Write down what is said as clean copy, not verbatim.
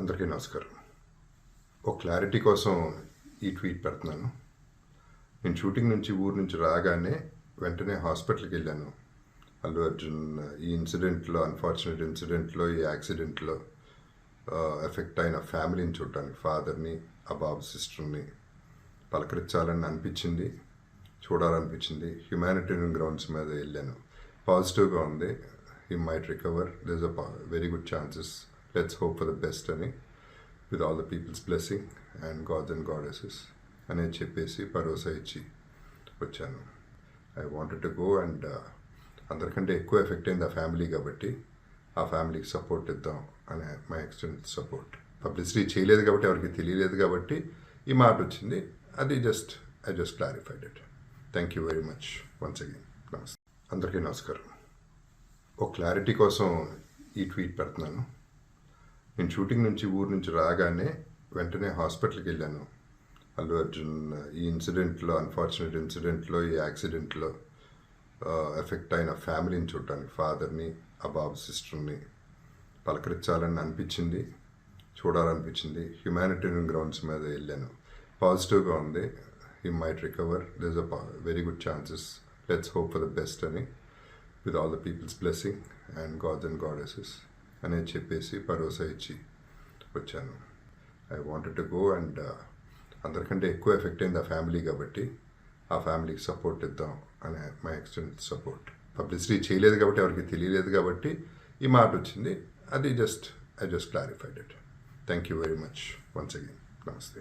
అందరికీ నమస్కారం. ఒక క్లారిటీ కోసం ఈ ట్వీట్ పెడుతున్నాను. నేను షూటింగ్ నుంచి ఊరు నుంచి రాగానే వెంటనే హాస్పిటల్కి వెళ్ళాను. అల్లు అర్జున్ ఈ అన్ఫార్చునేట్ ఇన్సిడెంట్లో ఈ యాక్సిడెంట్లో ఎఫెక్ట్ అయిన ఫ్యామిలీని చూడటానికి, ఫాదర్ని, ఆ బాబు సిస్టర్ని పలకరించాలని అనిపించింది, చూడాలనిపించింది. హ్యుమానిటేరియన్ గ్రౌండ్స్ మీద వెళ్ళాను. పాజిటివ్గా ఉంది. He might recover, there is a very good chances, let's hope for the best అని, with all the peoples blessing and gods and goddesses అనేది చెప్పేసి భరోసా ఇచ్చి వచ్చాను. I wanted to go and అందరికంటే ఎక్కువ ఎఫెక్ట్ అయింది ఆ ఫ్యామిలీ కాబట్టి ఆ ఫ్యామిలీకి సపోర్ట్ ఇద్దాం అనే మై ఎక్స్టెంట్ సపోర్ట్. పబ్లిసిటీ చేయలేదు కాబట్టి, ఎవరికి తెలియలేదు కాబట్టి ఈ మాట వచ్చింది. అది I just clarified it. Thank you very much once again. నమస్తే. అందరికీ నమస్కారం. ఒక క్లారిటీ కోసం ఈ ట్వీట్ పెడుతున్నాను. నేను షూటింగ్ నుంచి ఊరు నుంచి రాగానే వెంటనే హాస్పిటల్కి వెళ్ళాను. అల్లు అర్జున్ ఈ అన్ఫార్చునేట్ ఇన్సిడెంట్లో ఈ యాక్సిడెంట్లో ఎఫెక్ట్ అయిన ఫ్యామిలీని చూడటానికి, ఫాదర్ని, ఆ బాబు సిస్టర్ని పలకరించాలని అనిపించింది, చూడాలనిపించింది. హ్యుమానిటేరియన్ గ్రౌండ్స్ మీద వెళ్ళాను. పాజిటివ్గా ఉంది. He might recover, there is a very good chances, let's hope for the best అని, with all the peoples blessing and gods and goddesses అనేది చెప్పేసి భరోసా ఇచ్చి వచ్చాను. I wanted to go and అందరికంటే ఎక్కువ ఎఫెక్ట్ అయింది ఆ ఫ్యామిలీ కాబట్టి ఆ ఫ్యామిలీకి సపోర్ట్ ఇద్దాం అనే మై ఎక్స్టెంట్ సపోర్ట్. పబ్లిసిటీ చేయలేదు కాబట్టి, ఎవరికి తెలియలేదు కాబట్టి ఈ మాట వచ్చింది. అది I just clarified it. Thank you very much once again. నమస్తే.